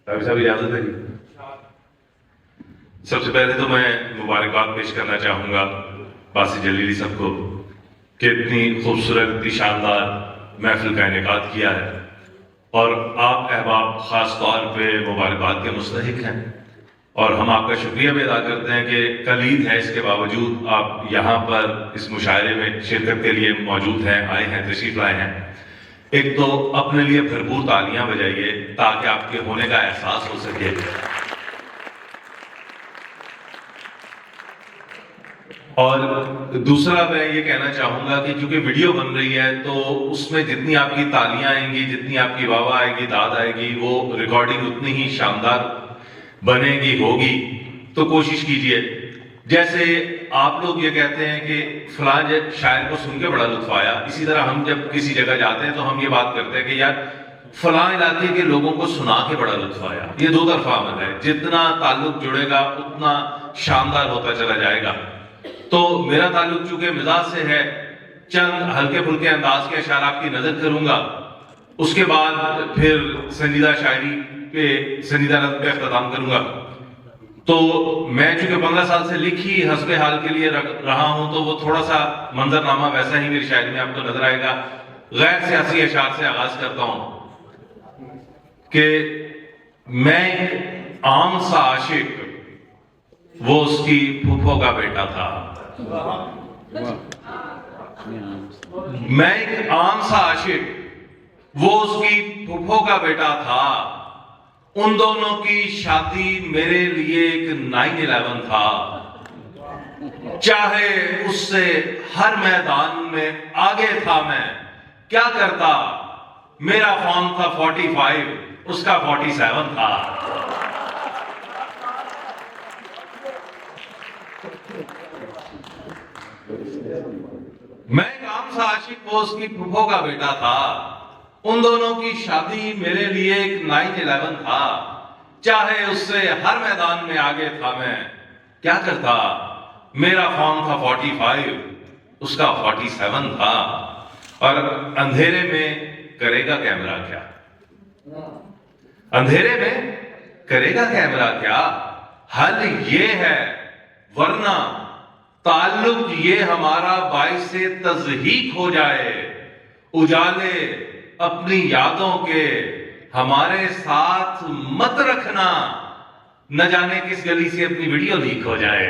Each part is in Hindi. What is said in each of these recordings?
डॉक्टर साहब इजाजत है। सबसे पहले तो मैं मुबारकबाद पेश करना चाहूंगा बासित जलीली साहब को कि इतनी खूबसूरत, इतनी शानदार महफिल का इनेकाद किया है और आप अहबाब खास तौर पे मुबारकबाद के मुस्तहिक हैं और हम आपका शुक्रिया भी अदा करते हैं कि कल ईद है, इसके बावजूद आप यहाँ पर इस मुशायरे में शिरकत के लिए मौजूद हैं, आए हैं, तशरीफ लाए हैं। एक तो अपने लिए भरपूर तालियां बजाइए ताकि आपके होने का एहसास हो सके। और दूसरा मैं ये कहना चाहूंगा कि क्योंकि वीडियो बन रही है तो उसमें जितनी आपकी तालियां आएंगी, जितनी आपकी वाह आएगी, दाद आएगी, वो रिकॉर्डिंग उतनी ही शानदार बनेगी, होगी। तो कोशिश कीजिए, जैसे आप लोग ये कहते हैं कि फलां शायर को सुन के बड़ा लुत्फ आया, इसी तरह हम जब किसी जगह जाते हैं तो हम ये बात करते हैं कि यार फलां इलाके के लोगों को सुना के बड़ा लुत्फ आया। ये दो तरफा अमल है, जितना ताल्लुक जुड़ेगा उतना शानदार होता चला जाएगा। तो मेरा ताल्लुक चूंकि मिजाज से है, चंद हल्के फुल्के अंदाज के अशार आपकी नजर करूंगा, उसके बाद फिर संजीदा शायरी पे, संजीदा नज़्म पे इख्तिताम करूंगा। तो मैं चूंकि 15 साल से लिखी हस्बे हाल के लिए रहा हूं तो वो थोड़ा सा मंजरनामा वैसा ही मेरी शायरी में आपको नजर आएगा। गैर सियासी अशार से आगाज करता हूं कि मैं एक आम सा आशिक, वो उसकी फूफो का बेटा था। मैं एक आम सा आशिक, वो उसकी फूफो का बेटा था। उन दोनों की शादी मेरे लिए एक 9/11 था। चाहे उससे हर मैदान में आगे था, मैं क्या करता, मेरा फॉर्म था 45, उसका 47 था। मैं एक आम सा आशिक, वो उसकी फूफो का बेटा था। उन दोनों की शादी मेरे लिए एक 9/11 था। चाहे उससे हर मैदान में आगे था, मैं क्या करता, मेरा फॉर्म था 45, उसका 47 था। और अंधेरे में करेगा कैमरा क्या, अंधेरे में करेगा कैमरा क्या, हल ये है, वरना ताल्लुक ये हमारा बाइस से तज़हीक हो जाए। उजाले अपनी यादों के हमारे साथ मत रखना, न जाने किस गली से अपनी वीडियो लीक हो जाए।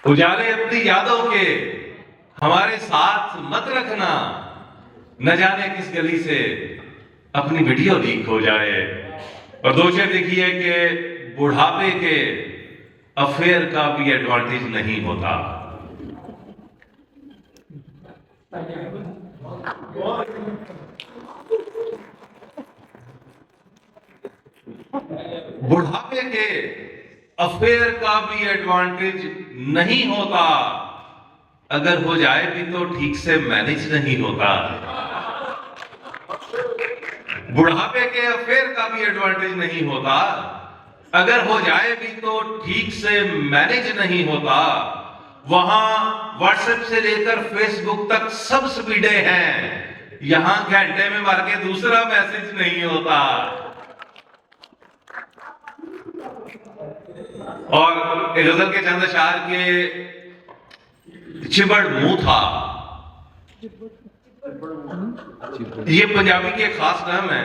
उजाले अपनी यादों के हमारे साथ मत रखना, न जाने किस गली से अपनी वीडियो लीक हो जाए। और दूसरे देखिए कि बुढ़ापे के अफेयर का भी एडवांटेज नहीं होता। बुढ़ापे के अफेयर का भी एडवांटेज नहीं होता, अगर हो जाए भी तो ठीक से मैनेज नहीं होता। बुढ़ापे के अफेयर का भी एडवांटेज नहीं होता, अगर हो जाए भी तो ठीक से मैनेज नहीं होता। वहां व्हाट्सएप से लेकर फेसबुक तक सब स्पीडे हैं, यहां घंटे में मार के दूसरा मैसेज नहीं होता। और एक गजल के चंद अशार के चिबड़ मुंह था, ये पंजाबी की एक खास नाम है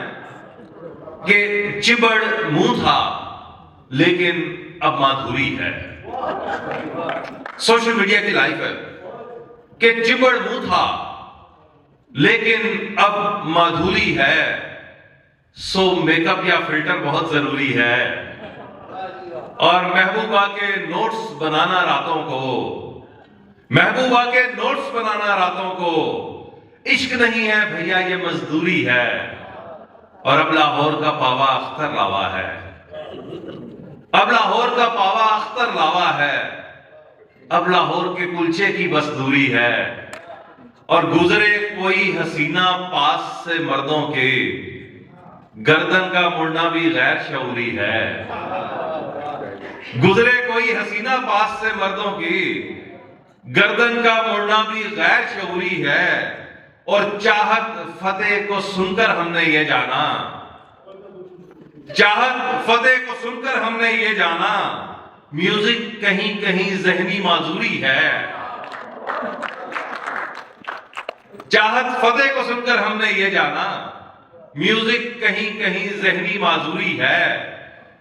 कि चिबड़ मुंह था लेकिन अब माधुरी है। सोशल मीडिया की लाइफ है कि चिबड़ मुंह था लेकिन अब माधुरी है। सो मेकअप या फिल्टर बहुत जरूरी है। और महबूबा के नोट्स बनाना रातों को, महबूबा के नोट्स बनाना रातों को, इश्क नहीं है भैया ये मजदूरी है। और अब लाहौर का पावा अख्तर लावा है, अब लाहौर का पावा अख्तर लावा है, अब लाहौर के कुलचे की बस दूरी है। और गुजरे कोई हसीना पास से मर्दों के, गर्दन का मुड़ना भी गैर शऊरी है। गुजरे कोई हसीना पास से मर्दों की, गर्दन का मुड़ना भी गैर शऊरी है। और चाहत फतेह को सुनकर हमने ये जाना, चाहत फतेह को सुनकर हमने ये जाना, म्यूजिक कहीं कहीं जहनी माजूरी है। चाहत फतेह को सुनकर हमने ये जाना, म्यूजिक कहीं कहीं जहनी माजूरी है।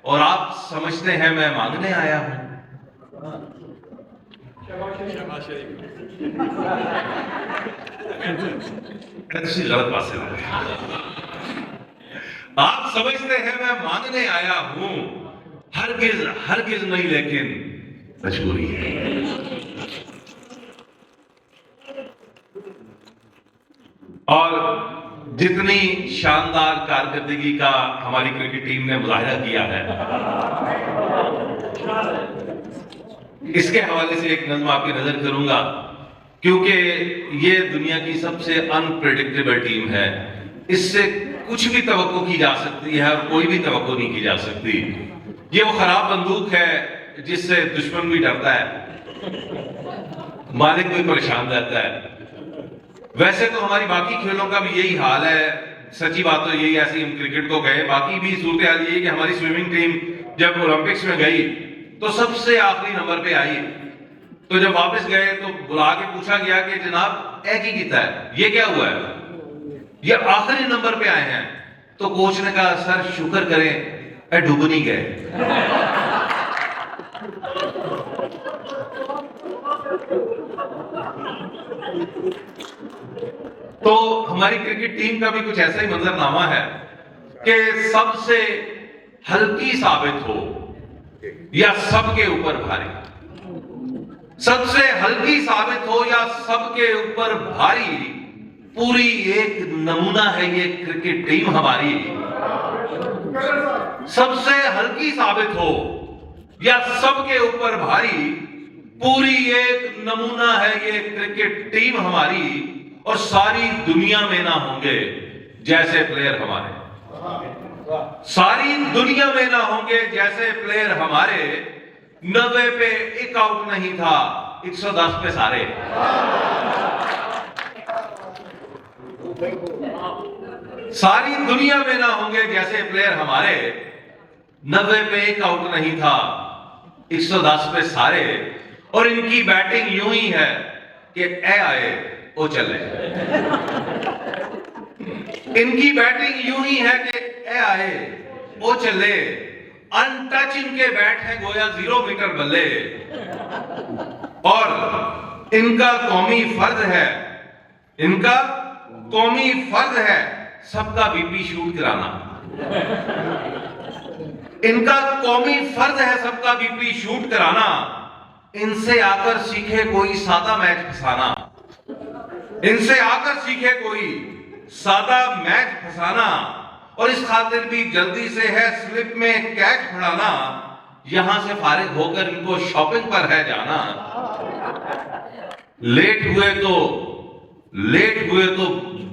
और आप समझते हैं मैं मांगने आया हूं। गलत बात से आप समझते हैं मैं मांगने आया हूं, हरगिज हरगिज नहीं, लेकिन मजबूरी है। और जितनी शानदार कारकर्दगी का हमारी क्रिकेट टीम ने मुजाहिरा किया है, इसके हवाले से एक नज़्म आपकी नजर करूंगा, क्योंकि ये दुनिया की सबसे अनप्रेडिक्टेबल टीम है। इससे कुछ भी तवक्को की जा सकती है और कोई भी तवक्को नहीं की जा सकती। ये वो खराब बंदूक है जिससे दुश्मन भी डरता है, मालिक भी परेशान रहता है। वैसे तो हमारी बाकी खेलों का भी यही हाल है। सच्ची बात तो यही, ऐसे हम क्रिकेट को गए, बाकी भी सूरत हाल यही कि हमारी स्विमिंग टीम जब ओलंपिक्स में गई तो सबसे आखिरी नंबर पे आई। तो जब वापस गए तो बुला के पूछा गया कि जनाब एक ही गीता है, ये क्या हुआ है, ये आखिरी नंबर पे आए हैं। तो कोच ने कहा सर शुक्र करें डूब नहीं गए। तो हमारी क्रिकेट टीम का भी कुछ ऐसा ही मंजरनामा है कि सबसे हल्की साबित हो या सबके ऊपर भारी, सबसे हल्की साबित हो या सबके ऊपर भारी, पूरी एक नमूना है ये क्रिकेट टीम हमारी। सबसे हल्की साबित हो या सबके ऊपर भारी, पूरी एक नमूना है ये क्रिकेट टीम हमारी। और सारी दुनिया में ना होंगे जैसे प्लेयर हमारे, सारी दुनिया में ना होंगे जैसे प्लेयर हमारे। 90 पे एक आउट नहीं था, 110 पे सारे। सारी दुनिया में ना होंगे जैसे प्लेयर हमारे, 90 पे एक आउट नहीं था, 110 पे सारे। और इनकी बैटिंग यूं ही है कि ए आए ओ चले। इनकी बैटिंग यूं ही है कि ए आए ओ चले। अनटच इनके बैट है गोया 0 मीटर बल्ले। और इनका कौमी फर्ज है, इनका कौमी फर्ज है सबका बीपी शूट कराना। इनका कौमी फर्ज है सबका बीपी शूट कराना। इनसे आकर सीखे कोई सादा मैच फंसाना, इनसे आकर सीखे कोई सादा मैच फंसाना। और इस खातिर भी जल्दी से है स्लिप में कैच फड़ाना। यहां से फारिग होकर इनको शॉपिंग पर है जाना। लेट हुए तो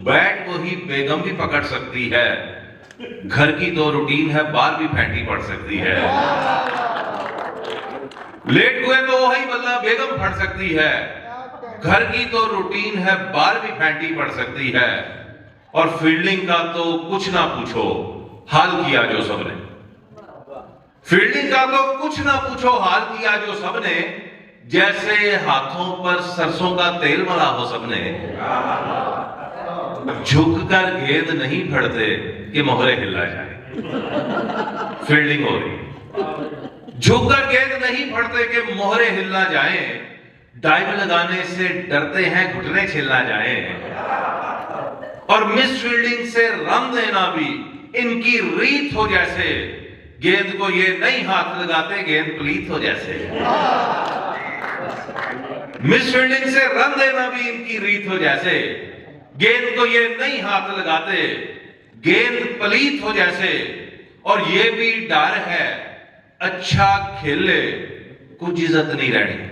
बैट को ही बेगम भी पकड़ सकती है। घर की तो रूटीन है, बाल भी फैंटी पड़ सकती है। लेट हुए तो वही बल्ला बेगम फट सकती है। घर की तो रूटीन है, बाल भी फैंटी पड़ सकती है। और फील्डिंग का तो कुछ ना पूछो, हाल किया जो सबने। फील्डिंग का तो कुछ ना पूछो, हाल किया जो सबने। जैसे हाथों पर सरसों का तेल मला हो सबने। झुककर गेंद नहीं फड़ते कि मोहरे हिला जाए। फील्डिंग हो रही, झुककर गेंद नहीं फड़ते कि मोहरे हिलना जाए। डाइव लगाने से डरते हैं घुटने छिलना जाए। और मिस फील्डिंग से रन देना भी इनकी रीत हो जैसे। गेंद को ये नहीं हाथ लगाते, गेंद प्लीत हो जैसे। मिस फील्डिंग से रन देना भी इनकी रीत हो जैसे। गेंद को ये नहीं हाथ लगाते, गेंद पलीत हो जैसे। और ये भी डर है अच्छा खेले कुछ इज्जत नहीं रहनी।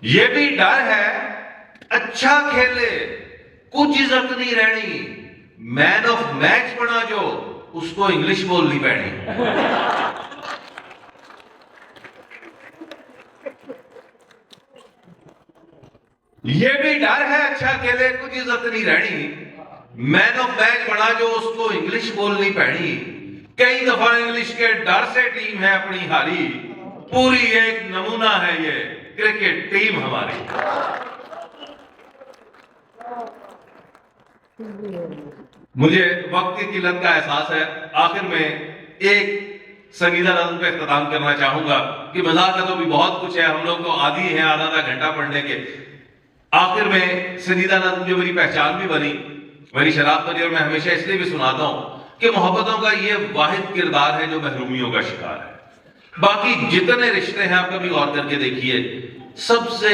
ये भी डर है अच्छा खेले कुछ इज्जत नहीं रहनी। मैन ऑफ मैच बना जो उसको इंग्लिश बोलनी पैनी। ये भी डर है अच्छा खेले कुछ इज्जत नहीं रहनी। मैन ऑफ मैच बना जो उसको इंग्लिश बोलनी पड़ी। कई दफा इंग्लिश के डर से टीम है अपनी हारी। पूरी एक नमूना है ये क्रिकेट टीम हमारी। मुझे वक्त की किल्लत का एहसास है। आखिर में एक संगीता नज़्म पे इख्तिताम करना चाहूंगा कि मजाक तो भी बहुत कुछ है, हम लोग तो आदी हैं आधा घंटा पढ़ने के। आखिर में संगीता नज़्म जो मेरी पहचान भी बनी, मेरी शराब बनी, और मैं हमेशा इसलिए भी सुनाता हूं कि मोहब्बतों का ये वाहिद किरदार है जो महरूमियों का शिकार है। बाकी जितने रिश्ते हैं आप कभी गौर करके देखिए, सबसे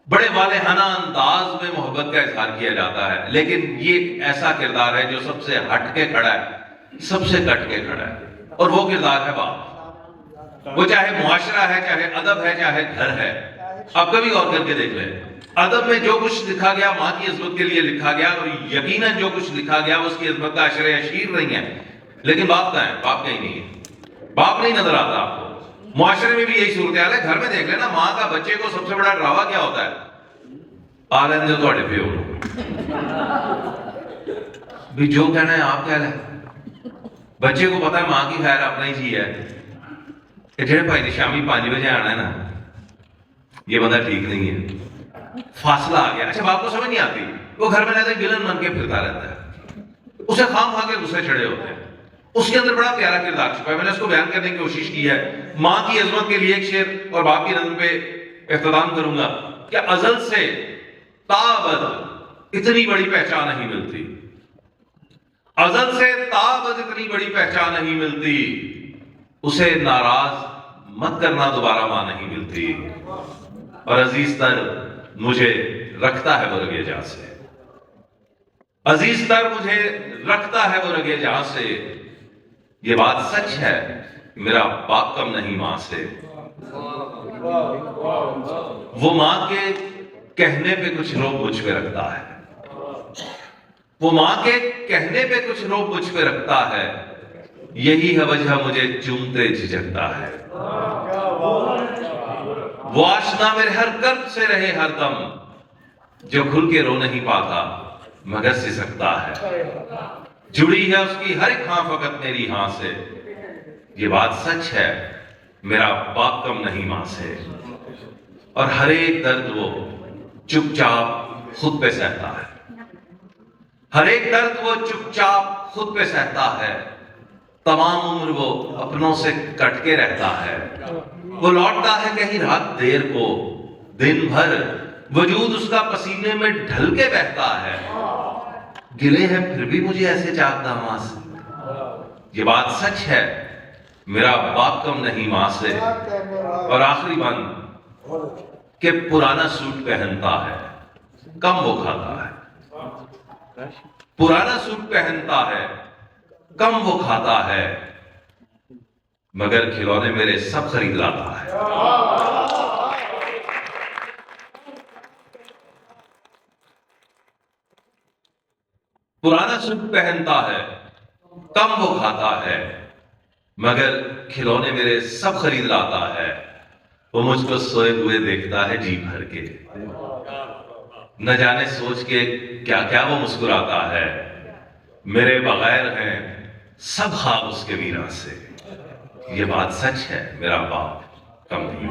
बड़े वालेहाना अंदाज में मोहब्बत का इजहार किया जाता है, लेकिन ये ऐसा किरदार है जो सबसे हट के खड़ा है, सबसे कट के खड़ा है, और वो किरदार है बाप। वो चाहे मुआशरा है, चाहे अदब है, चाहे घर है। आप कभी गौर करके देख लें, अदब में जो कुछ लिखा गया मां की इज्जत के लिए लिखा गया, और यकीनन जो कुछ लिखा गया उसकी इज्जत का अशर अशीर नहीं है। लेकिन बाप कहां है? बाप कहीं नहीं है, बाप नहीं नजर आता आपको। मुआशरे में भी यही सूरत हाल है। घर में देख लेना, मां का बच्चे को सबसे बड़ा ड्रावा क्या होता है? आ लेने दो थोड़े पे भी जो कहना है आप कह लें। बच्चे को पता है मां की खैर अपना ही चीज है। जेड़े भाई ने शामी 5 बजे आना है ना, ये बंदा ठीक नहीं है, फासला आ गया। अच्छा, बाप को समझ नहीं आती, वो घर में रहते विलन बन के फिरता रहता है, उसे खाम खा के गुस्से चढ़े होते हैं। उसके अंदर बड़ा प्यारा किरदार छुपा है। मैंने उसको बयान करने की कोशिश की है। मां की अजमत के लिए एक शेर और बाप की नज़्म पे इख्तिताम करूंगा कि अजल से ताबद इतनी बड़ी पहचान नहीं मिलती, अजल से ताबद इतनी बड़ी पहचान नहीं मिलती, उसे नाराज मत करना दोबारा मां नहीं मिलती, और अजीज तर मुझे रखता है वो रगे जहां से, अजीज तर मुझे रखता है वो रगे जहां से। ये बात सच है, मेरा बाप कम नहीं मां से। वो मां के कहने पे कुछ रोब मुझ पे रखता है, वो मां के कहने पे कुछ रोब मुझ पे रखता है, यही है वजह मुझे चूमते झिझकता है। वो आशना मेरे हर कर्ब से रहे हरदम, जो खुल के रो नहीं पाता मगर सिसकता है। जुड़ी है उसकी हर एक हां फकत मेरी हां से। ये बात सच है, मेरा बाप कम नहीं मां से। और हर एक दर्द वो चुपचाप खुद पे सहता है, हर एक दर्द वो चुपचाप खुद पे सहता है। तमाम उम्र वो अपनों से कट के रहता है। वो लौटता है कहीं रात देर को, दिन भर वजूद उसका पसीने में ढल के बहता है। गिले हैं फिर भी मुझे ऐसे चाहता मां से। ये बात सच है, मेरा बाप कम नहीं मां से। और आखिरी बंद कि पुराना सूट पहनता है, कम वो खाता है। पुराना सूट पहनता है, कम वो खाता है, मगर खिलौने मेरे सब खरीद लाता है। पुराना सूट पहनता है, कम वो खाता है, मगर खिलौने मेरे सब खरीद लाता है। वो मुझको सोए हुए देखता है जी भर के, न जाने सोच के क्या क्या वो मुस्कुराता है। मेरे बगैर हैं सब ख्वाब उसके वीरा से। ये बात सच है, मेरा बाप कम नहीं।